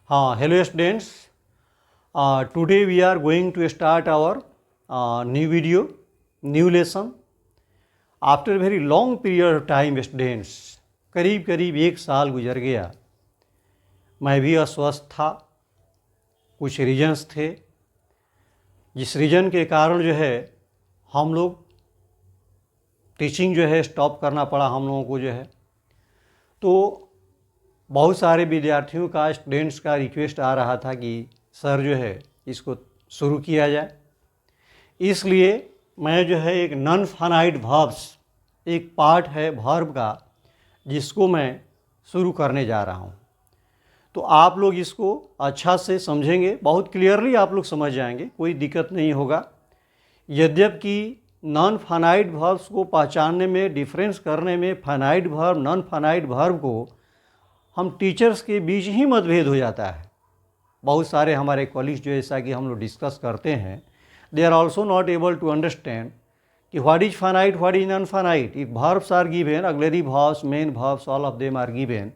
हाँ, hello students. Today we are going to start our new video, new lesson. After a very long period of time, students, करीब करीब 1 साल गुजर गया. मैं भी अस्वस्थ था. कुछ रीजन्स थे, जिस रीजन के कारण जो है हम लोग टीचिंग जो है स्टॉप करना पड़ा हम लोगों को जो है. तो बहुत सारे विद्यार्थियों का, स्टूडेंट्स का रिक्वेस्ट आ रहा था कि सर जो है इसको शुरू किया जाए. इसलिए मैं जो है एक नॉन फाइनाइट वर्ब्स, एक पार्ट है वर्ब का, जिसको मैं शुरू करने जा रहा हूँ. तो आप लोग इसको अच्छा से समझेंगे, बहुत क्लियरली आप लोग समझ जाएंगे, कोई दिक्कत नहीं होगा. यद्यपि नॉन फाइनाइट वर्ब्स को पहचानने में, डिफरेंस करने में finite verb, non finite verb को हम टीचर्स के बीच ही मतभेद हो जाता है. बहुत सारे हमारे कॉलीग्स जो जैसा कि हम लोग डिस्कस करते हैं, they are also not able to understand कि what is finite, what is non finite. If verbs are given, auxiliary verbs, main verbs, all of them are given,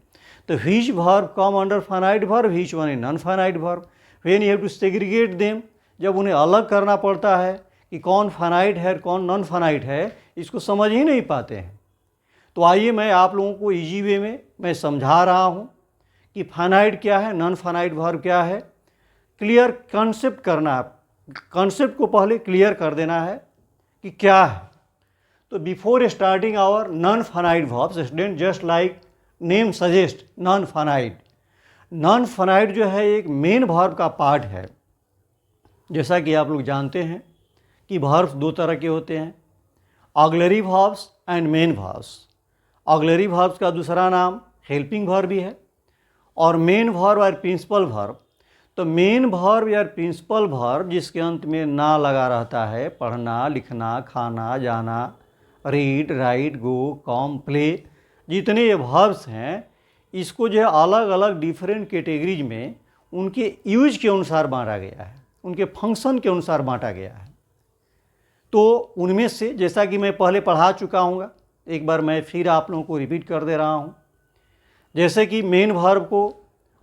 तो which verb come under finite verb, which one is non finite verb. When you have to segregate them, जब उन्हें अलग करना पड़ता है कि कौन finite है कौन नॉन फाइनाइट है, इसको समझ ही नहीं पाते हैं. तो आइए मैं आप लोगों को इजी वे में मैं समझा रहा हूँ कि फाइनाइट क्या है, नॉन फाइनाइट वर्ब क्या है. क्लियर कॉन्सेप्ट करना है, कॉन्सेप्ट को पहले क्लियर कर देना है कि क्या है. तो before starting our non finite verbs, student, just like name suggest, non finite. Non finite जो है एक मेन वर्ब का पार्ट है. जैसा कि आप लोग जानते हैं कि वर्ब्स 2 तरह के होते हैं, auxiliary verbs and main verbs. Auxiliary verbs का दूसरा नाम हेल्पिंग वर्ब भी है, और मेन वर्ब और प्रिंसिपल वर्ब. तो मेन वर्ब या प्रिंसिपल वर्ब जिसके अंत में ना लगा रहता है, पढ़ना, लिखना, खाना, जाना, रीड, राइट, गो, कम, प्ले, जितने ये वर्ब्स हैं, इसको जो है अलग अलग डिफरेंट कैटेगरीज में उनके यूज के अनुसार बांटा गया है, उनके फंक्शन के अनुसार बांटा गया है. तो उनमें से जैसा कि मैं पहले पढ़ा चुका हूँ, एक बार मैं फिर आप लोगों को रिपीट कर दे रहा हूँ. जैसे कि मेन वर्ब को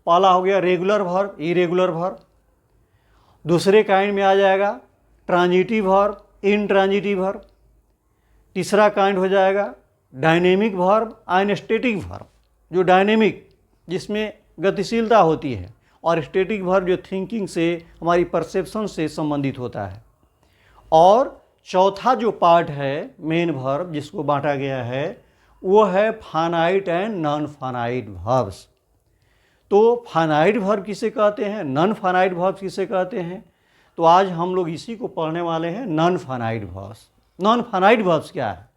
पहला हो गया रेगुलर वर्ब, इरेगुलर वर्ब. दूसरे काइंड में आ जाएगा ट्रांजिटिव वर्ब, इनट्रांजिटिव वर्ब. तीसरा काइंड हो जाएगा dynamic verb and static verb. जो डायनेमिक, जिसमें गतिशीलता होती है, और स्टैटिक वर्ब जो थिंकिंग से, हमारी परसेप्शन से संबंधित होता है. और चौथा जो पार्ट है मेन वर्ब जिसको बांटा गया है, वो है finite and non finite verbs. तो फाइनाइट वर्ब किसे कहते हैं, नॉन फाइनाइट वर्ब्स किसे कहते हैं, तो आज हम लोग इसी को पढ़ने वाले हैं, non finite verbs. Non finite verbs क्या है?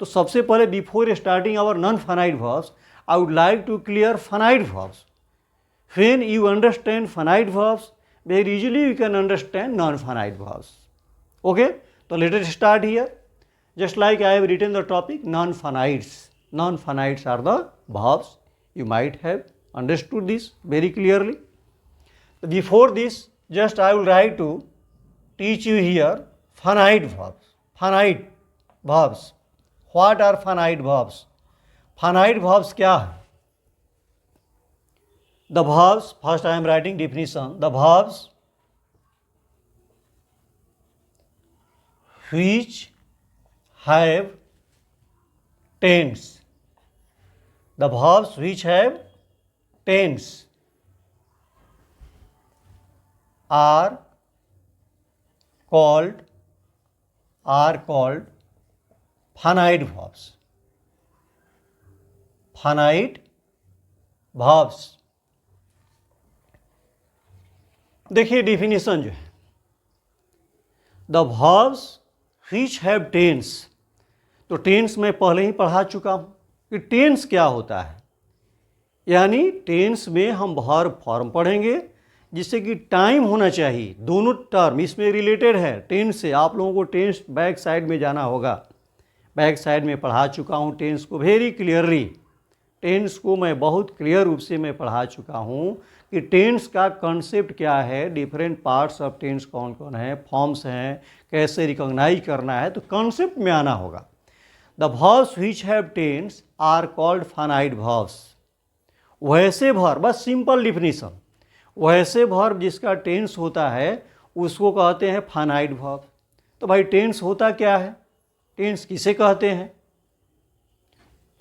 तो सबसे पहले before starting our non finite verbs, I would like to clear finite verbs. When you understand finite verbs, very easily you can understand non finite verbs. Okay, तो let us start here. Just like I have written the topic, non-finites. Non-finites are the verbs. You might have understood this very clearly. Before this, just I will try to teach you here finite verbs. Finite verbs. What are finite verbs? Finite verbs क्या है? The verbs, first I am writing definition. The verbs which have tense. The verbs which have tense are called finite verbs. Finite verbs. देखिए definition जो है, the verbs which have tense. तो tense मैं पहले ही पढ़ा चुका हूँ कि टेंस क्या होता है. यानी टेंस में हम वर्ब फॉर्म पढ़ेंगे, जिससे कि टाइम होना चाहिए. दोनों टर्म इसमें रिलेटेड है टेंस से. आप लोगों को टेंस बैक साइड में जाना होगा. बैक साइड में पढ़ा चुका हूँ टेंस को वेरी क्लियरली. टेंस को मैं बहुत क्लियर रूप से मैं पढ़ा चुका हूँ कि टेंस का कॉन्सेप्ट क्या है, डिफरेंट पार्ट्स ऑफ टेंस कौन कौन है, फॉर्म्स हैं, कैसे रिकॉग्नाइज करना है. तो कॉन्सेप्ट में आना होगा. The verbs which have tense are called finite verbs. वैसे वर्ब, बस सिंपल डिफिनीशन, वैसे वर्ब जिसका टेंस होता है उसको कहते हैं फाइनाइट वर्ब। तो भाई टेंस होता क्या है, टेंस किसे कहते हैं?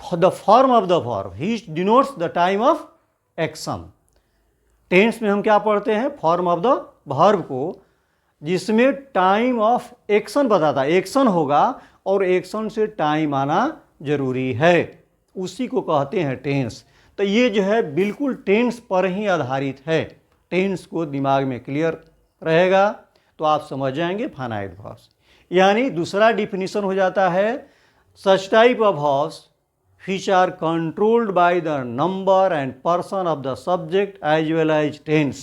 The form of the verb which denotes the time of action. Tense में हम क्या पढ़ते हैं? फॉर्म ऑफ द वर्ब को, जिसमें टाइम ऑफ एक्शन बताता है, एक्शन होगा और एक्शन से टाइम आना जरूरी है, उसी को कहते हैं टेंस। तो ये जो है बिल्कुल टेंस पर ही आधारित है। टेंस को दिमाग में क्लियर रहेगा तो आप समझ जाएंगे फाइनाइट वर्ब्स। यानी दूसरा डिफिनीशन हो जाता है such type of verbs which are controlled by the number and person of the subject as well as tense।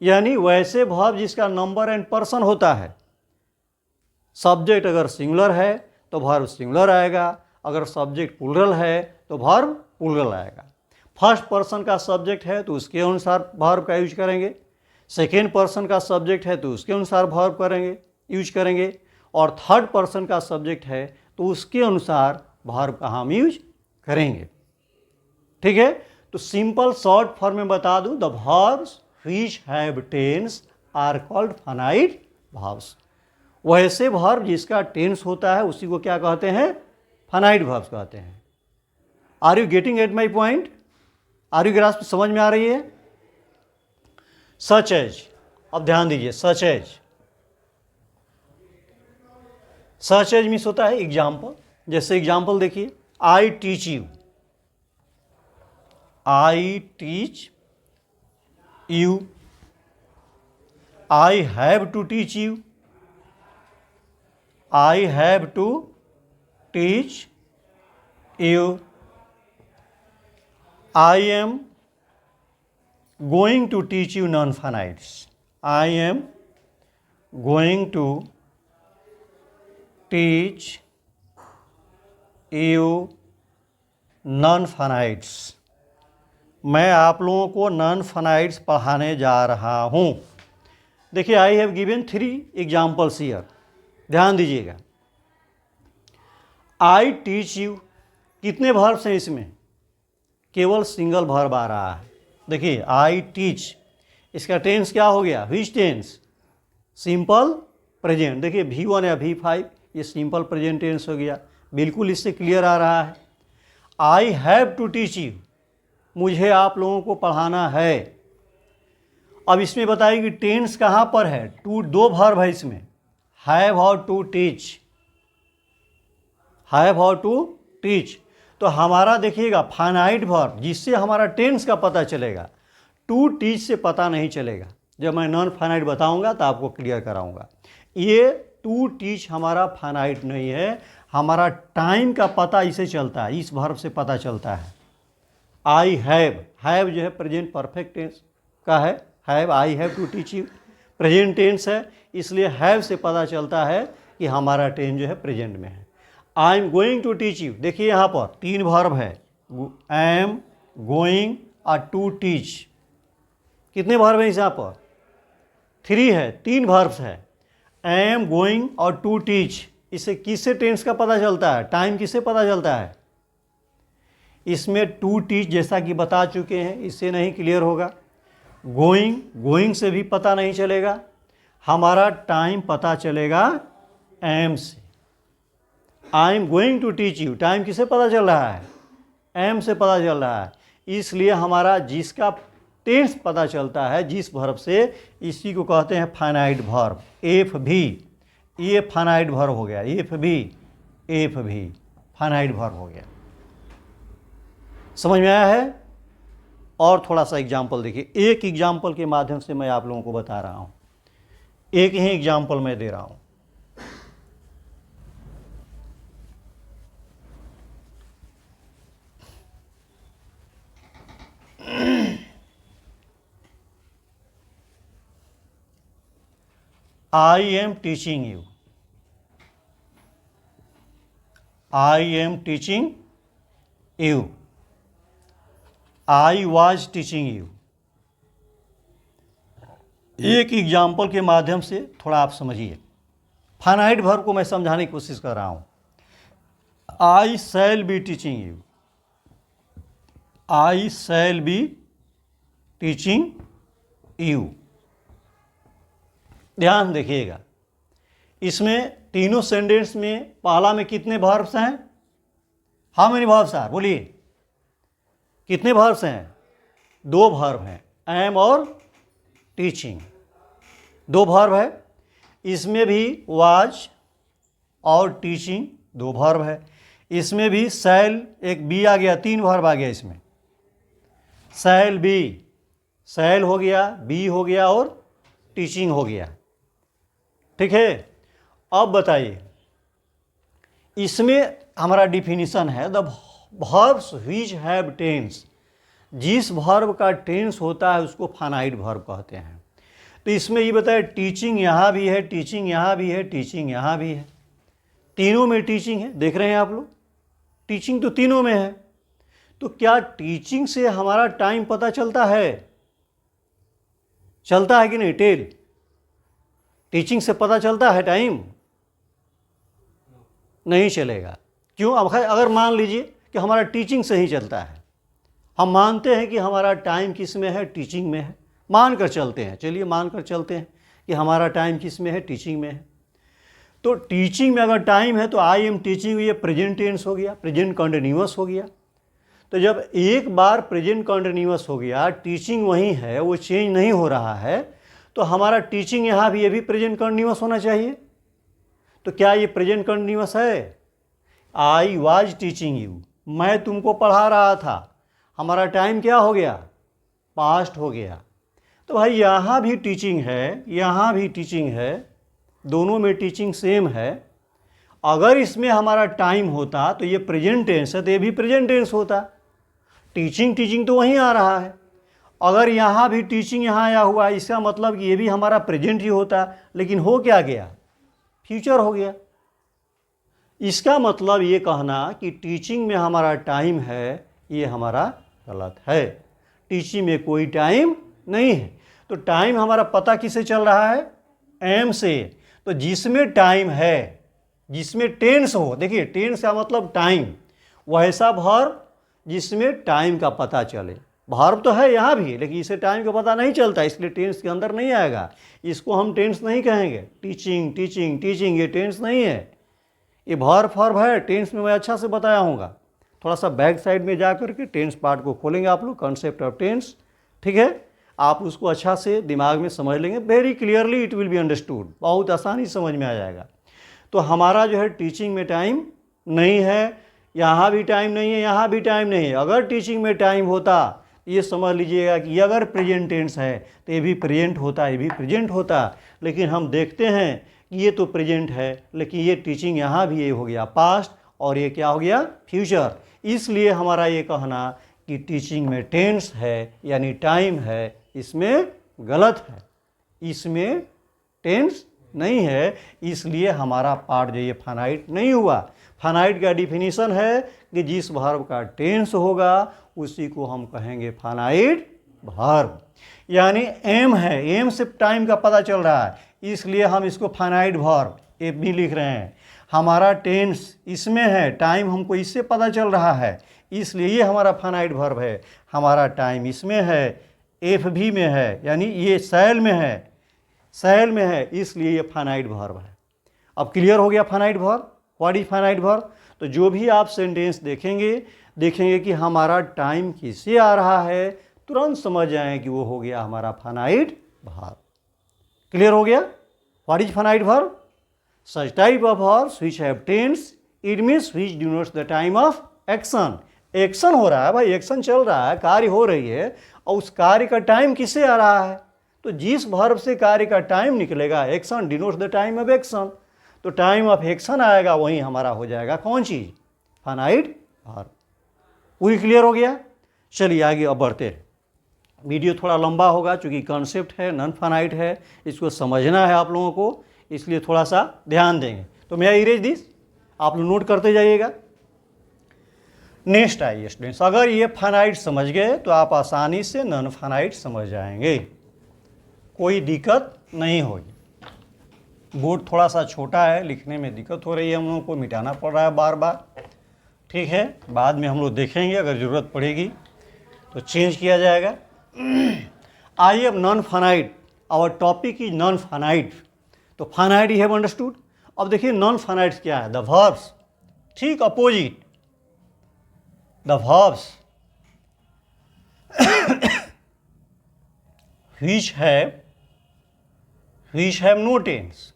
यानी वैसे वर्ब जिसका नंबर एंड पर्सन होता है। सब्जेक्ट अगर सिंगुलर है तो वर्ब सिंगुलर आएगा, अगर सब्जेक्ट प्लूरल है तो वर्ब प्लूरल आएगा। फर्स्ट पर्सन का सब्जेक्ट है तो उसके अनुसार वर्ब का यूज करेंगे, सेकेंड पर्सन का सब्जेक्ट है तो उसके अनुसार वर्ब यूज करेंगे, और थर्ड पर्सन का सब्जेक्ट है तो उसके अनुसार वर्ब का हम यूज करेंगे। ठीक है, तो सिंपल शॉर्ट फॉर्म में बता दूं, the verbs which have tense are called finite verbs. वैसे वर्ब जिसका टेंस होता है उसी को क्या कहते हैं? फाइनाइट वर्ब्स कहते हैं। Are you getting at my point? Are you grasp? समझ में आ रही है? सच एज, अब ध्यान दीजिए, such as, such as means होता है एग्जाम्पल। जैसे एग्जाम्पल देखिए, I teach you, I teach you, I have to teach you, I have to teach you, I am going to teach you non finites, I am going to teach you non finites, मैं आप लोगों को non finites पढ़ाने जा रहा हूँ। देखिए, I have given 3 examples here, ध्यान दीजिएगा। आई टीच यू, कितने वर्ब्स हैं इसमें? केवल सिंगल वर्ब आ रहा है। देखिए, आई टीच, इसका टेंस क्या हो गया? Which tense? Simple present. देखिए V1 या V5 ये सिंपल प्रेजेंट टेंस हो गया, बिल्कुल इससे क्लियर आ रहा है। I have to teach you, मुझे आप लोगों को पढ़ाना है। अब इसमें बताइए कि टेंस कहाँ पर है? टू, 2 वर्ब है इसमें, हैव और टू टीच, हैव और टू टीच। तो हमारा देखिएगा फाइनाइट वर्ब जिससे हमारा टेंस का पता चलेगा, टू टीच से पता नहीं चलेगा। जब मैं नॉन फाइनाइट बताऊंगा तो आपको क्लियर कराऊंगा। ये टू टीच हमारा फाइनाइट नहीं है, हमारा टाइम का पता इसे चलता है, इस वर्ब से पता चलता है। आई हैव, हैव जो है प्रेजेंट परफेक्ट टेंस का है, have, I have to teach you present tense है, इसलिए हैव से पता चलता है कि हमारा टेंस जो है प्रेजेंट में है। I am going to teach you, देखिए यहाँ पर 3 वर्ब है, एम, गोइंग और टू टीच। कितने वर्ब हैं यहाँ पर? 3 है, 3 वर्ब्स है, एम, गोइंग और टू टीच। इससे किससे टेंस का पता चलता है? टाइम किससे पता चलता है? इसमें टू टीच जैसा कि बता चुके हैं, इससे नहीं क्लियर होगा। गोइंग, गोइंग से भी पता नहीं चलेगा, हमारा टाइम पता चलेगा एम से। I am going to teach you, time किससे पता चल रहा है? एम से पता चल रहा है। इसलिए हमारा जिसका टेंस पता चलता है जिस वर्ब से, इसी को कहते हैं फाइनाइट वर्ब। एफ भी, ये फाइनाइट वर्ब हो गया, एफ भी फाइनाइट वर्ब हो गया। समझ में आया है? और थोड़ा सा एग्जाम्पल देखिए, एक एग्जाम्पल के माध्यम से मैं आप लोगों को बता रहा हूँ, एक ही एग्जाम्पल मैं दे रहा हूँ। I am teaching you, I am teaching you, I was teaching you। एक एग्जाम्पल के माध्यम से थोड़ा आप समझिए। फाइनाइट वर्ब को मैं समझाने की कोशिश कर रहा हूँ। I shall be teaching you, I shall be teaching you. ध्यान देखिएगा, इसमें तीनों सेंटेंस में पहला में कितने वर्ब्स हैं? How many verbs are? बोलिए, कितने वर्ब्स हैं? 2 वर्ब हैं, एम और टीचिंग, 2 वर्ब है। इसमें भी वाज और टीचिंग 2 वर्ब है। इसमें भी शैल, एक बी आ गया, 3 वर्ब आ गया इसमें। शैल बी, शैल हो गया, बी हो गया और टीचिंग हो गया। ठीक है, अब बताइए, इसमें हमारा डिफिनीशन है the verbs which have tense. जिस वर्ब का टेंस होता है उसको फाइनाइट वर्ब कहते हैं। तो इसमें ये बताया टीचिंग यहाँ भी है, टीचिंग यहाँ भी है, टीचिंग यहाँ भी है, तीनों में टीचिंग है। देख रहे हैं आप लोग, टीचिंग तो तीनों में है। तो क्या टीचिंग से हमारा टाइम पता चलता है? चलता है कि नहीं? टेल, टीचिंग से पता चलता है टाइम? नहीं चलेगा। क्यों? अब अगर मान लीजिए कि हमारा टीचिंग से ही चलता है, हम मानते हैं कि हमारा टाइम किस में है? टीचिंग में है। मान कर चलते हैं, चलिए मान कर चलते हैं कि हमारा टाइम किस में है? टीचिंग में है। तो टीचिंग में अगर टाइम है तो आई एम टीचिंग, ये प्रेजेंट टेंस हो गया, प्रेजेंट कंटिन्यूअस हो गया। तो जब एक बार प्रेजेंट कंटिन्यूअस हो गया, टीचिंग वही है, वो चेंज नहीं हो रहा है, तो हमारा टीचिंग यहाँ भी, ये भी प्रेजेंट कंटिन्यूअस होना चाहिए। तो क्या ये प्रेजेंट कंटिन्यूअस है? आई वाज टीचिंग यू, मैं तुमको पढ़ा रहा था, हमारा टाइम क्या हो गया? पास्ट हो गया। तो भाई यहाँ भी टीचिंग है, यहाँ भी टीचिंग है, दोनों में टीचिंग सेम है। अगर इसमें हमारा टाइम होता तो ये प्रेजेंट टेंस है, तो ये भी प्रेजेंट टेंस होता। टीचिंग टीचिंग तो वहीं आ रहा है। अगर यहाँ भी टीचिंग यहाँ आया हुआ है, इसका मतलब कि ये भी हमारा प्रेजेंट ही होता, लेकिन हो क्या गया? फ्यूचर हो गया। इसका मतलब ये कहना कि टीचिंग में हमारा टाइम है, ये हमारा गलत है। टीचिंग में कोई टाइम नहीं है। तो टाइम हमारा पता किससे चल रहा है? एम से। तो जिसमें टाइम है, जिसमें टेंस हो, देखिए टेंस का मतलब टाइम, वैसा वर्ब जिसमें टाइम का पता चले। वर्ब तो है यहाँ भी, लेकिन इसे टाइम का पता नहीं चलता, इसलिए टेंस के अंदर नहीं आएगा। इसको हम टेंस नहीं कहेंगे। टीचिंग टीचिंग टीचिंग ये टेंस नहीं है, ये वर्ब फॉर्म है। टेंस में मैं अच्छा से बताया हूँगा। थोड़ा सा बैक साइड में जा करके टेंस पार्ट को खोलेंगे आप लोग, कॉन्सेप्ट ऑफ टेंस। ठीक है, आप उसको अच्छा से दिमाग में समझ लेंगे, very clearly it will be understood, बहुत आसानी समझ में आ जाएगा। तो हमारा जो है टीचिंग में टाइम नहीं है, यहाँ भी टाइम नहीं है, यहाँ भी टाइम नहीं है। अगर टीचिंग में टाइम होता, ये समझ लीजिएगा कि ये अगर प्रेजेंट टेंस है तो ये भी प्रेजेंट होता, ये भी प्रेजेंट होता। लेकिन हम देखते हैं कि ये तो प्रेजेंट है, लेकिन ये टीचिंग यहाँ भी ये हो गया पास्ट, और ये क्या हो गया? फ्यूचर। इसलिए हमारा ये कहना कि टीचिंग में टेंस है यानी टाइम है, इसमें गलत है। इसमें टेंस नहीं है, इसलिए हमारा पार्ट जो ये फाइनाइट नहीं हुआ। फाइनाइट का डिफिनीशन है कि जिस वर्ब का टेंस होगा उसी को हम कहेंगे फाइनाइट वर्ब। यानी एम है, एम से टाइम का पता चल रहा है, इसलिए हम इसको फाइनाइट वर्ब एफ भी लिख रहे हैं। हमारा टेंस इसमें है, टाइम हमको इससे पता चल रहा है, इसलिए ये हमारा फाइनाइट वर्ब है। हमारा टाइम इसमें है, एफ भी में है, यानी ये शैल में है, शैल में है, इसलिए ये फाइनाइट वर्ब है। अब क्लियर हो गया finite verb? What is finite verb? तो जो भी आप सेंटेंस देखेंगे कि हमारा टाइम किससे आ रहा है, तुरंत समझ जाएं कि वो हो गया हमारा फाइनाइट वर्ब। क्लियर हो गया? What is finite verb? Such type of verbs which have tense, it means which denotes the time of action. Action हो रहा है भाई, एक्शन चल रहा है, कार्य हो रही है, और उस कार्य का टाइम किससे आ रहा है? तो जिस वर्ब से कार्य का टाइम निकलेगा, action denotes the time of action, तो टाइम ऑफ एक्शन आएगा, वहीं हमारा हो जाएगा कौन चीज़? Finite verb. पूरी क्लियर हो गया? चलिए आगे अब बढ़ते हैं। वीडियो थोड़ा लंबा होगा चूँकि कॉन्सेप्ट है, नॉन फाइनाइट है, इसको समझना है आप लोगों को, इसलिए थोड़ा सा ध्यान देंगे। तो मैं इरेज दिस, आप लोग नोट करते जाइएगा। नेक्स्ट आइए स्टूडेंट्स, अगर ये फाइनाइट समझ गए तो आप आसानी से नॉन फाइनाइट समझ जाएंगे, कोई दिक्कत नहीं होगी। बोर्ड थोड़ा सा छोटा है, लिखने में दिक्कत हो रही है, हम लोगों को मिटाना पड़ रहा है बार बार। ठीक है, बाद में हम लोग देखेंगे, अगर ज़रूरत पड़ेगी तो चेंज किया जाएगा। I am non finite, our topic is non finite. तो फाइनाइट यू हैव अंडरस्टूड। अब देखिए नॉन फाइनाइट क्या है, द वर्ब्स, ठीक opposite, the verbs which have no tense,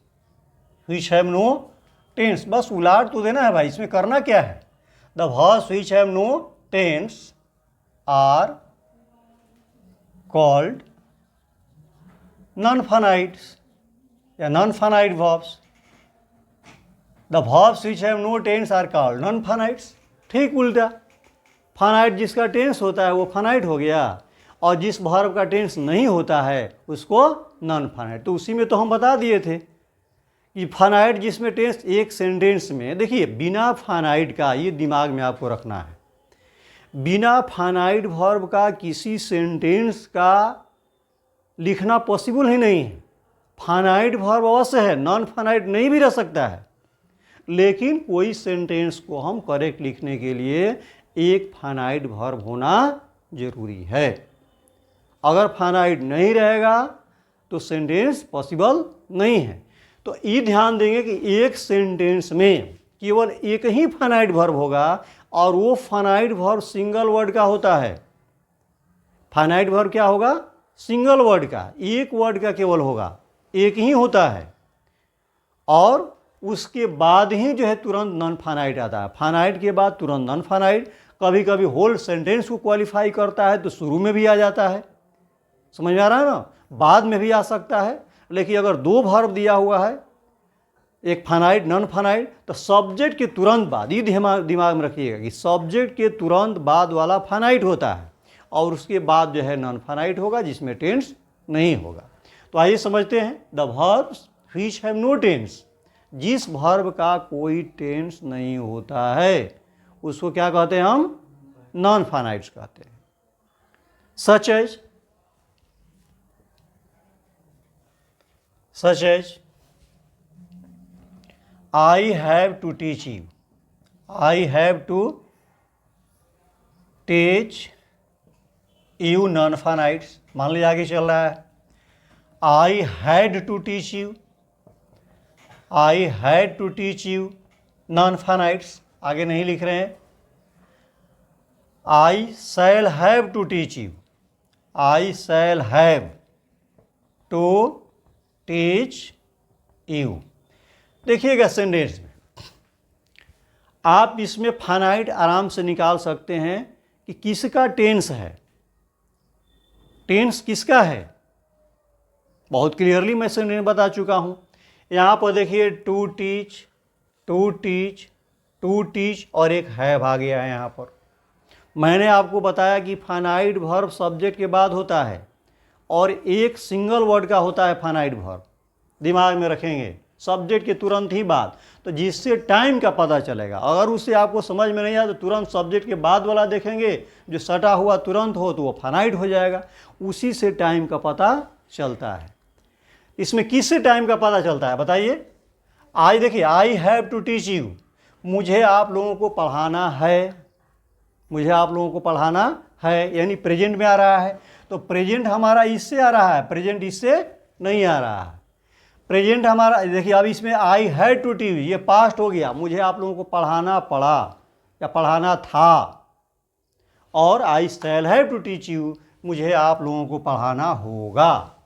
which have no tense, बस उलाट तो देना है भाई, इसमें करना क्या है। The verbs which have no tense are called non-finite या non-finite verbs। The verbs which have no tense are called non-finite। ठीक उल्टा, फाइनाइट जिसका टेंस होता है वो फाइनाइट हो गया, और जिस वर्ब का टेंस नहीं होता है उसको नॉन फाइनाइट। तो उसी में तो हम बता दिए थे कि फाइनाइट जिसमें टेंस एक सेंटेंस में, देखिए बिना फाइनाइट का, ये दिमाग में आपको रखना है, बिना फाइनाइट वर्ब का किसी सेंटेंस का लिखना पॉसिबल ही नहीं है। फाइनाइट वर्ब अवश्य है, नॉन फाइनाइट नहीं भी रह सकता है, लेकिन कोई सेंटेंस को हम करेक्ट लिखने के लिए एक फाइनाइट वर्ब होना जरूरी है। अगर फाइनाइट नहीं रहेगा तो सेंटेंस पॉसिबल नहीं है। तो ये ध्यान देंगे कि एक सेंटेंस में केवल एक ही फाइनाइट वर्ब होगा, और वो फाइनाइट वर्ब सिंगल वर्ड का होता है। फाइनाइट वर्ब क्या होगा, सिंगल वर्ड का, एक वर्ड का केवल होगा, एक ही होता है, और उसके बाद ही जो है तुरंत नॉन फाइनाइट आता है। फाइनाइट के बाद तुरंत नॉन फाइनाइट, कभी कभी होल सेंटेंस को क्वालिफाई करता है तो शुरू में भी आ जाता है, समझ में आ रहा है ना, बाद में भी आ सकता है। लेकिन अगर दो वर्ब दिया हुआ है, एक फाइनाइट नॉन फाइनाइट, तो सब्जेक्ट के तुरंत बाद, ये दिमाग में रखिएगा कि सब्जेक्ट के तुरंत बाद वाला फाइनाइट होता है, और उसके बाद जो है नॉन फाइनाइट होगा जिसमें टेंस नहीं होगा। तो आइए समझते हैं, the verbs which have no tense, जिस वर्ब का कोई टेंस नहीं होता है उसको क्या कहते हैं, हम नॉन फाइनाइट्स कहते हैं। Such as I have to teach you, I have to teach you, non finites. मान लीजिए आगे चल रहा है, I had to teach you, I had to teach you, non finites, आगे नहीं लिख रहे हैं। I shall have to teach you, I shall have to teach you. देखिएगा सेंटेंस में आप इसमें फाइनाइट आराम से निकाल सकते हैं कि किसका टेंस है, टेंस किसका है, बहुत क्लियरली मैं सेंटेंस बता चुका हूँ। यहाँ पर देखिए to teach, to teach, to teach, और एक हैव आ गया है। यहाँ पर मैंने आपको बताया कि फाइनाइट वर्ब सब्जेक्ट के बाद होता है, और एक सिंगल वर्ड का होता है फाइनाइट वर्ब, दिमाग में रखेंगे, सब्जेक्ट के तुरंत ही बाद, तो जिससे टाइम का पता चलेगा। अगर उससे आपको समझ में नहीं आया तो तुरंत सब्जेक्ट के बाद वाला देखेंगे, जो सटा हुआ तुरंत हो तो वो फाइनाइट हो जाएगा, उसी से टाइम का पता चलता है। इसमें किससे टाइम का पता चलता है बताइए। आज देखिए, I have to teach you, मुझे आप लोगों को पढ़ाना है, मुझे आप लोगों को पढ़ाना है, यानी प्रेजेंट में आ रहा है। तो प्रेजेंट हमारा इससे आ रहा है, प्रेजेंट इससे नहीं आ रहा है। प्रेजेंट हमारा देखिए, अब इसमें आई हैड टू टीच, ये पास्ट हो गया, मुझे आप लोगों को पढ़ाना पड़ा या पढ़ाना था, और I shall have to teach you, मुझे आप लोगों को पढ़ाना होगा,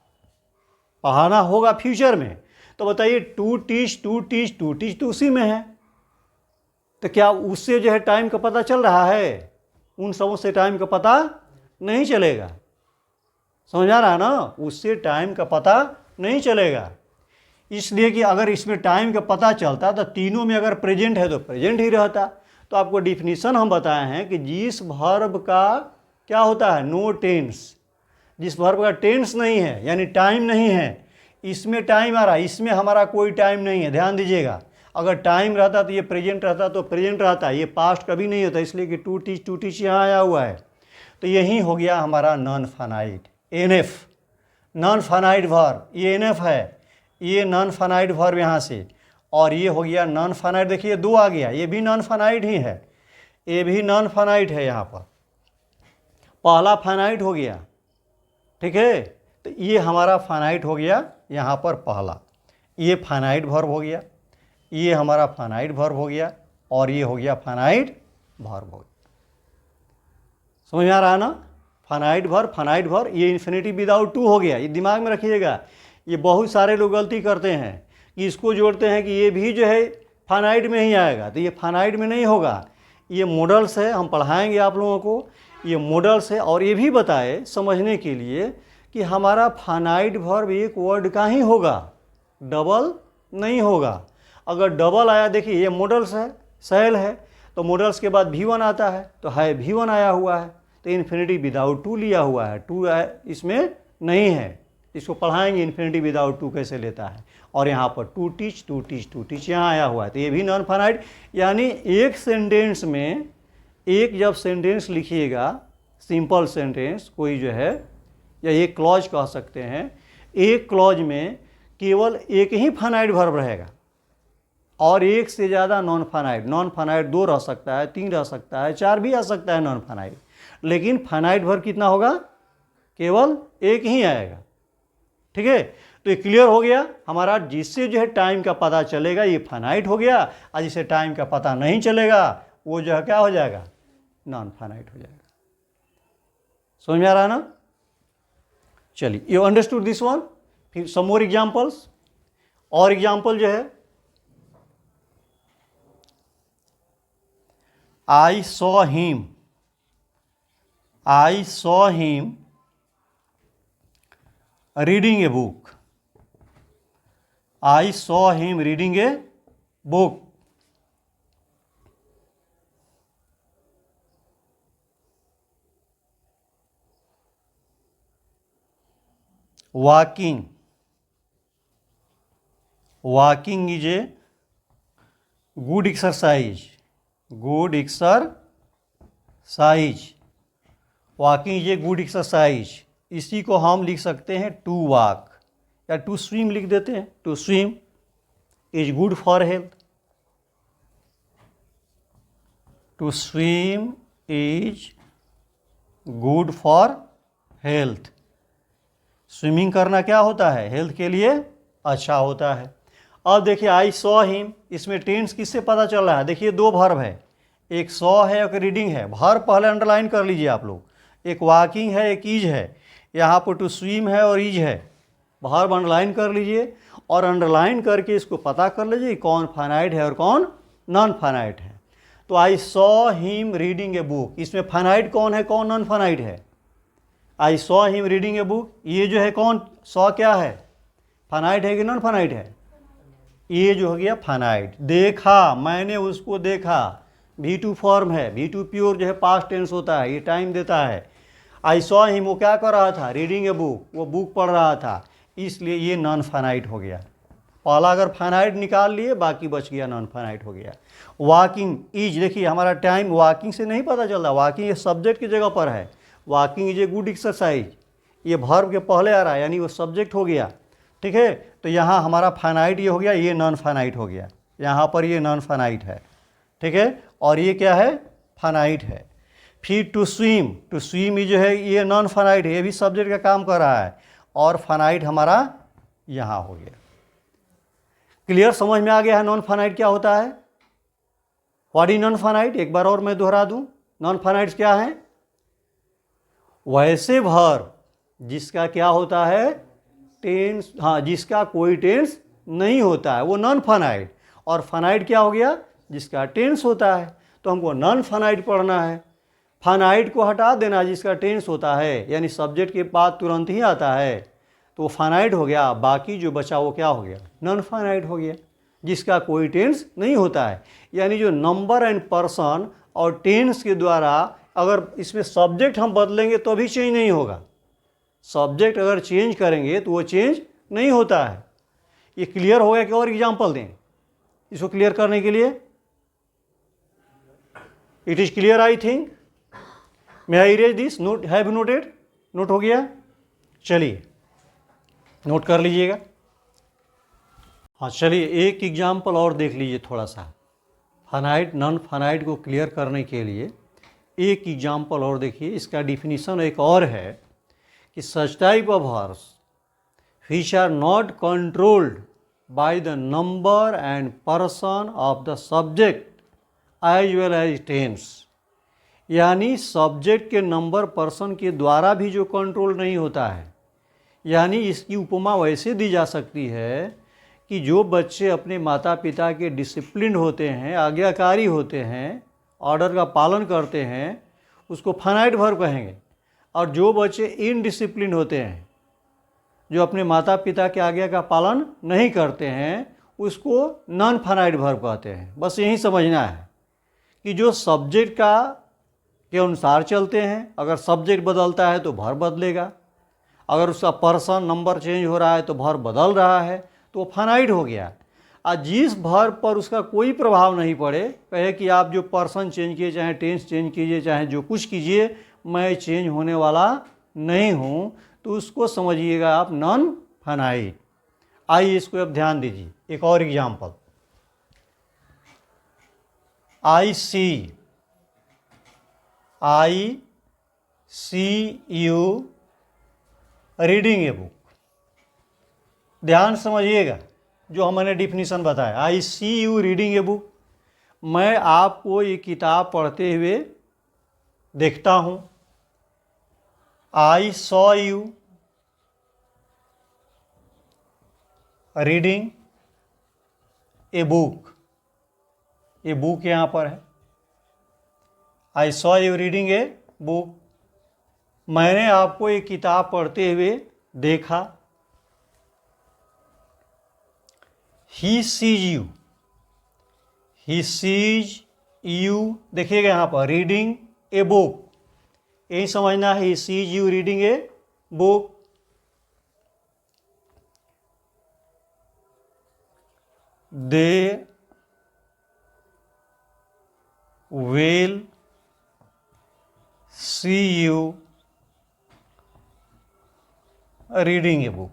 पढ़ाना होगा फ्यूचर में। तो बताइए to teach, to teach, to teach तो उसी में है, तो क्या उससे जो है टाइम का पता चल रहा है? उन सबों से टाइम का पता नहीं चलेगा, समझ आ रहा है ना, उससे टाइम का पता नहीं चलेगा। इसलिए कि अगर इसमें टाइम का पता चलता तो तीनों में अगर प्रेजेंट है तो प्रेजेंट ही रहता। तो आपको डिफिनीशन हम बताए हैं कि जिस वर्ब का क्या होता है, नो टेंस, जिस वर्ब का टेंस नहीं है यानी टाइम नहीं है, इसमें टाइम आ रहा है, इसमें हमारा कोई टाइम नहीं है। ध्यान दीजिएगा, अगर टाइम रहता तो ये प्रेजेंट रहता, तो प्रेजेंट रहता, ये पास्ट कभी नहीं होता, इसलिए कि टू टीच यहाँ आया हुआ है। तो यही हो गया हमारा non finite, NF, non finite verb, ये एनएफ है, ये नॉन फाइनाइट वर्ब यहाँ से, और ये हो गया नॉन फाइनाइट। देखिए दो आ गया, ये भी नॉन फाइनाइट ही है, ये भी नॉन फाइनाइट है। यहाँ पर पहला फाइनाइट हो गया, ठीक है, तो ये हमारा फाइनाइट हो गया यहाँ पर पहला, ये फाइनाइट वर्ब हो गया, ये हमारा फाइनाइट वर्ब हो गया, और ये हो गया फाइनाइट वर्ब हो गया। समझ में आ रहा है ना? फाइनाइट वर्ब, ये इन्फिनिटिव विदाउट टू हो गया। ये दिमाग में रखिएगा। ये बहुत सारे लोग गलती करते हैं कि इसको जोड़ते हैं कि ये भी जो है फाइनाइट में ही आएगा, तो ये फाइनाइट में नहीं होगा। ये मॉडल्स है, हम पढ़ाएंगे आप लोगों को, ये मॉडल्स है। और ये भी बताए समझने के लिए कि हमारा फाइनाइट वर्ब एक वर्ड का ही होगा, डबल नहीं होगा। अगर डबल आया, देखिए ये मॉडल्स है, सेल है, तो मॉडल्स के बाद V1 आता है, तो है V1 आया हुआ है, तो इन्फिनिटी विदाउट टू लिया हुआ है, टू इसमें नहीं है। इसको पढ़ाएंगे इन्फिनिटी विदाउट टू कैसे लेता है। और यहाँ पर टू टीच यहाँ आया हुआ है, तो ये भी नॉन फाइनाइट। यानी एक सेंटेंस में, एक जब सेंटेंस लिखिएगा, सिंपल सेंटेंस कोई जो है, या एक क्लॉज कह सकते हैं, एक क्लॉज में केवल एक ही फाइनाइट वर्ब रहेगा और एक से ज़्यादा नॉन फाइनाइट 2 रह सकता है, 3 रह सकता है, 4 भी आ सकता है नॉन फाइनाइट। लेकिन फाइनाइट वर्ब कितना होगा? केवल एक ही आएगा। ठीक है, तो ये क्लियर हो गया हमारा। जिससे जो है टाइम का पता चलेगा ये फाइनाइट हो गया, और जिसे टाइम का पता नहीं चलेगा वो जो है क्या हो जाएगा? नॉन फाइनाइट हो जाएगा। समझ में आ रहा है ना? चलिए, यू अंडरस्टूड दिस वन। फिर सम मोर एग्जाम्पल्स, और एग्जाम्पल जो है, I saw him reading a book. I saw him reading a book. Walking is a good exercise. Walking is a good exercise. इसी को हम लिख सकते हैं टू वॉक, या टू स्विम लिख देते हैं। To swim is good for health. To swim is good for health. Swimming करना क्या होता है? हेल्थ के लिए अच्छा होता है। अब देखिए, आई सॉ हिम, इसमें टेंस किससे पता चल रहा है? देखिए, 2 वर्ब है, एक सॉ है, एक रीडिंग है। वर्ब पहले अंडरलाइन कर लीजिए आप लोग। एक वॉकिंग है, एक इज है। यहाँ पर टू स्विम है और इज है। वर्ब अंडरलाइन कर लीजिए, और अंडरलाइन करके इसको पता कर लीजिए कौन फाइनाइट है और कौन नॉन फाइनाइट है। तो I saw him reading a book, इसमें फाइनाइट कौन है, कौन नॉन फाइनाइट है? I saw him reading a book, ये जो है कौन, सॉ क्या है? फाइनाइट है कि नॉन फाइनाइट है? ये जो हो गया फाइनाइट। देखा, मैंने उसको देखा, V2 फॉर्म है। V2 प्योर जो है पास्ट टेंस होता है, ये टाइम देता है। आई सॉ हिम, वो क्या कर रहा था? रीडिंग ए बुक, वो बुक पढ़ रहा था, इसलिए ये नॉन फाइनाइट हो गया। पहला अगर फाइनाइट निकाल लिए, बाकी बच गया नॉन फाइनाइट हो गया। वॉकिंग इज, देखिए हमारा टाइम वॉकिंग से नहीं पता चल रहा, वॉकिंग ये सब्जेक्ट की जगह पर है। Walking is a good exercise, ये वर्ब के पहले आ रहा है, यानी वो सब्जेक्ट हो गया। ठीक है, तो यहाँ हमारा फाइनाइट ये हो गया, ये नॉन फाइनाइट हो गया। यहाँ पर ये नॉन फाइनाइट है। ठीक है, और ये क्या है? फाइनाइट है। फिर टू स्विम ही जो है ये नॉन फाइनाइट है, ये भी सब्जेक्ट का काम कर रहा है, और फाइनाइट हमारा यहाँ हो गया। क्लियर, समझ में आ गया है नॉन फाइनाइट क्या होता है? What is non finite? एक बार और मैं दोहरा दूं, नॉन फाइनाइट क्या है? वैसे वर्ब जिसका क्या होता है? टेंस, हाँ, जिसका कोई टेंस नहीं होता है, वो नॉन फाइनाइट। और फाइनाइट क्या हो गया? जिसका टेंस होता है। तो हमको नॉन फाइनाइट पढ़ना है। फाइनाइट को हटा देना, जिसका टेंस होता है, यानी सब्जेक्ट के बाद तुरंत ही आता है, तो वो फाइनाइट हो गया। बाकी जो बचा वो क्या हो गया? नॉन फाइनाइट हो गया, जिसका कोई टेंस नहीं होता है। यानी जो नंबर एंड पर्सन और टेंस के द्वारा अगर इसमें सब्जेक्ट हम बदलेंगे तो भी चेंज नहीं होगा। सब्जेक्ट अगर चेंज करेंगे तो वो चेंज नहीं होता है। ये क्लियर हो गया कि और एग्जाम्पल दें इसको क्लियर करने के लिए? It is clear I think. May I erase this? Note, have noted? Note हो गया? चलिए नोट कर लीजिएगा। हाँ, चलिए एक एग्जाम्पल और देख लीजिए थोड़ा सा। फाइनाइट नॉन फाइनाइट को क्लियर करने के लिए एक एग्जाम्पल और देखिए। इसका डिफिनीशन एक और है कि such type of verbs which are not controlled by the number and person of the subject as well as tense। यानी सब्जेक्ट के नंबर पर्सन के द्वारा भी जो कंट्रोल नहीं होता है। यानी इसकी उपमा वैसे दी जा सकती है कि जो बच्चे अपने माता पिता के डिसिप्लिन होते हैं, आज्ञाकारी होते हैं, ऑर्डर का पालन करते हैं, उसको फाइनाइट वर्ब कहेंगे। और जो बच्चे इनडिसिप्लिन होते हैं, जो अपने माता पिता के आज्ञा का पालन नहीं करते हैं, उसको नॉन फाइनाइट वर्ब कहते हैं। बस यही समझना है कि जो सब्जेक्ट के अनुसार चलते हैं, अगर सब्जेक्ट बदलता है तो वर्ब बदलेगा, अगर उसका पर्सन नंबर चेंज हो रहा है तो वर्ब बदल रहा है, तो वो फाइनाइट हो गया। और जिस वर्ब पर उसका कोई प्रभाव नहीं पड़े, कहे कि आप जो पर्सन चेंज कीजिए, चाहे टेंस चेंज कीजिए, चाहे जो कुछ कीजिए, मैं चेंज होने वाला नहीं हूँ, तो उसको समझिएगा आप नॉन फाइनाइट। आइए इसको अब ध्यान दीजिए। एक और example, I see you reading a book. ध्यान समझिएगा जो मैंने डिफिनीशन बताया, I see you reading a book. मैं आपको ये किताब पढ़ते हुए देखता हूँ। I saw you reading a book. ये बुक यहाँ पर है, I saw you reading a book. मैंने आपको ये किताब पढ़ते हुए देखा। ही सीज यू, देखिएगा यहाँ पर रीडिंग ए बुक, यही समझना है, he sees you reading a book. They will see you reading a book.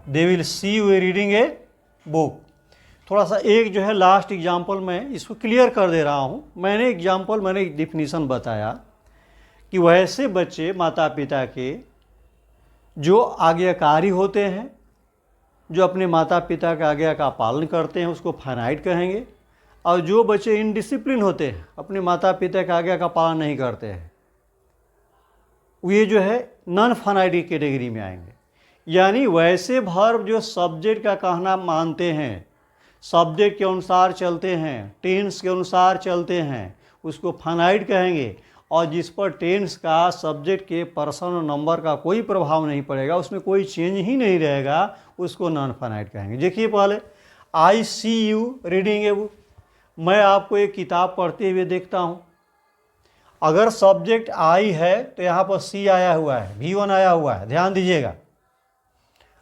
They will see you reading a book. थोड़ा सा एक जो है लास्ट एग्जाम्पल मैं इसको क्लियर कर दे रहा हूँ। मैंने एक डिफिनीशन बताया कि वैसे बच्चे माता पिता के जो आज्ञाकारी होते हैं, जो अपने माता पिता के आज्ञा का पालन करते हैं, उसको फाइनाइट कहेंगे। और जो बच्चे इनडिसिप्लिन होते हैं, अपने माता पिता के आज्ञा का पालन नहीं करते हैं, ये जो है नॉन फाइनाइट कैटेगरी में आएंगे। यानी वैसे वर्ब जो सब्जेक्ट का कहना मानते हैं, सब्जेक्ट के अनुसार चलते हैं, टेंस के अनुसार चलते हैं, उसको फाइनाइट कहेंगे। और जिस पर टेंस का, सब्जेक्ट के पर्सन और नंबर का कोई प्रभाव नहीं पड़ेगा, उसमें कोई चेंज ही नहीं रहेगा, उसको नॉन फाइनाइट कहेंगे। देखिए पहले, आई see you reading a book. मैं आपको एक किताब पढ़ते हुए देखता हूँ। अगर सब्जेक्ट आई है तो यहाँ पर सी आया हुआ है, V1 आया हुआ है, ध्यान दीजिएगा।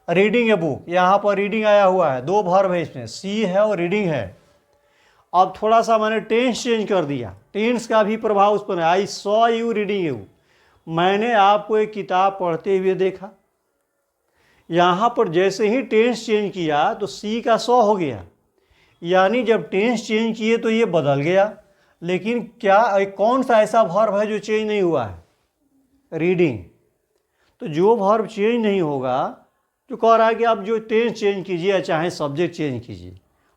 रीडिंग ए बुक, यहाँ पर रीडिंग आया हुआ है, दो वर्ब है इसमें, सी है और रीडिंग है। अब थोड़ा सा मैंने टेंस चेंज कर दिया, टेंस का भी प्रभाव उस पर है। I saw you reading a book, मैंने आपको एक किताब पढ़ते हुए देखा। यहाँ पर जैसे ही टेंस चेंज किया तो सी का सॉ हो गया। यानी जब टेंस चेंज किए तो ये बदल गया। लेकिन क्या कौन सा ऐसा वर्ब है जो चेंज नहीं हुआ है? रीडिंग। तो जो वर्ब चेंज नहीं होगा, जो कह रहा है कि आप जो टेंस चेंज कीजिए या चाहे सब्जेक्ट चेंज कीजिए,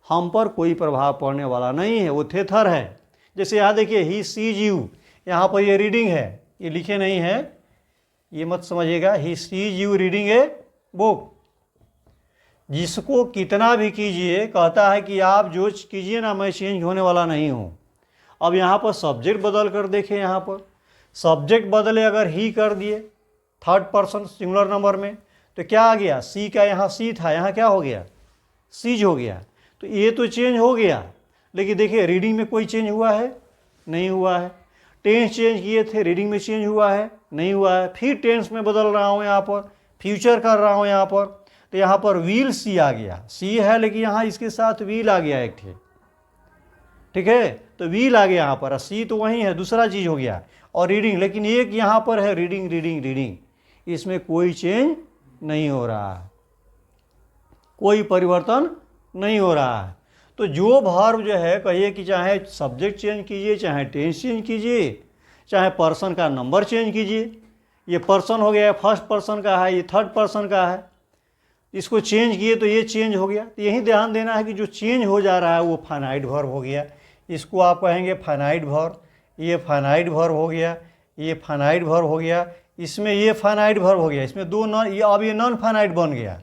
हम पर कोई प्रभाव पड़ने वाला नहीं है, वो थेथर है। जैसे यहाँ देखिए, ही सीज यू, यहाँ पर ये रीडिंग है, ये लिखे नहीं है, ये मत समझिएगा। He sees you reading a book. जिसको कितना भी कीजिए, कहता है कि आप जो कीजिए ना, मैं चेंज होने वाला नहीं हूँ। अब यहाँ पर सब्जेक्ट बदल कर देखें, यहाँ पर सब्जेक्ट बदले अगर ही कर दिए थर्ड पर्सन सिंगुलर नंबर में, तो क्या आ गया? सी का यहाँ सी था, यहाँ क्या हो गया? सीज हो गया। तो ये तो चेंज हो गया, लेकिन देखिए रीडिंग में कोई चेंज हुआ है? नहीं हुआ है। टेंस चेंज किए थे, रीडिंग में चेंज हुआ है? नहीं हुआ है। फिर टेंस में बदल रहा हूँ, यहाँ पर फ्यूचर कर रहा हूँ यहाँ पर, तो यहाँ पर विल सी आ गया। सी है लेकिन यहाँ इसके साथ विल आ गया एक थे, ठीक है, तो विल आ गया यहाँ पर। सी तो वही है, दूसरा चीज़ हो गया। और रीडिंग, लेकिन एक यहाँ पर है रीडिंग रीडिंग रीडिंग, इसमें कोई चेंज नहीं हो रहा है, कोई परिवर्तन नहीं हो रहा है। तो जो वर्ब जो है, कहिए कि चाहे सब्जेक्ट चेंज कीजिए, चाहे टेंस चेंज कीजिए, चाहे पर्सन का नंबर चेंज कीजिए, ये पर्सन हो गया, फर्स्ट पर्सन का है, ये थर्ड पर्सन का है, इसको चेंज किए तो ये चेंज हो गया। तो यही ध्यान देना है कि जो चेंज हो जा रहा है वो फाइनाइट वर्ब हो गया, इसको आप कहेंगे फाइनाइट वर्ब। ये फाइनाइट वर्ब हो गया, ये फाइनाइट वर्ब हो गया, इसमें ये फाइनाइट वर्ब हो गया, इसमें दो नॉन, ये अब ये नॉन फाइनाइट बन गया,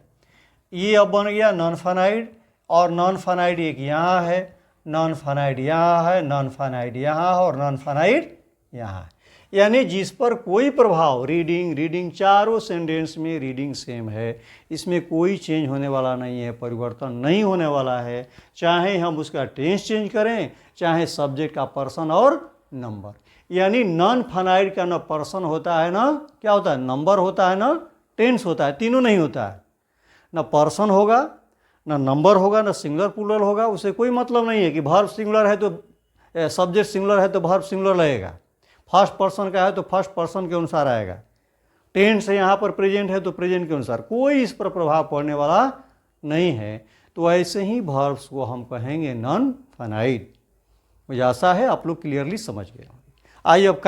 ये अब बन गया नॉन फाइनाइट, और नॉन फाइनाइट एक यहाँ है, नॉन फाइनाइट यहाँ है, नॉन फाइनाइट यहाँ है और नॉन फाइनाइट यहाँ है। यानी जिस पर कोई प्रभाव, रीडिंग चारों सेंटेंस में रीडिंग सेम है, इसमें कोई चेंज होने वाला नहीं है, परिवर्तन नहीं होने वाला है, चाहे हम उसका टेंस चेंज करें, चाहे सब्जेक्ट का पर्सन और नंबर। यानी नॉन फाइनाइट का ना पर्सन होता है, ना क्या होता है, नंबर होता है, ना टेंस होता है, तीनों नहीं होता है। ना पर्सन होगा, ना नंबर होगा, ना सिंगुलर प्लूरल होगा। उसे कोई मतलब नहीं है कि वर्ब सिंगुलर है तो सब्जेक्ट सिंगुलर है तो वर्ब सिंगुलर रहेगा, फर्स्ट पर्सन का है तो फर्स्ट पर्सन के अनुसार आएगा, टेंस है यहाँ पर प्रेजेंट है तो प्रेजेंट के अनुसार, कोई इस पर प्रभाव पड़ने वाला नहीं है। तो ऐसे ही वर्ब्स को हम कहेंगे नॉन फाइनाइट। मुझे आशा है आप लोग क्लियरली समझ गए। आइए अब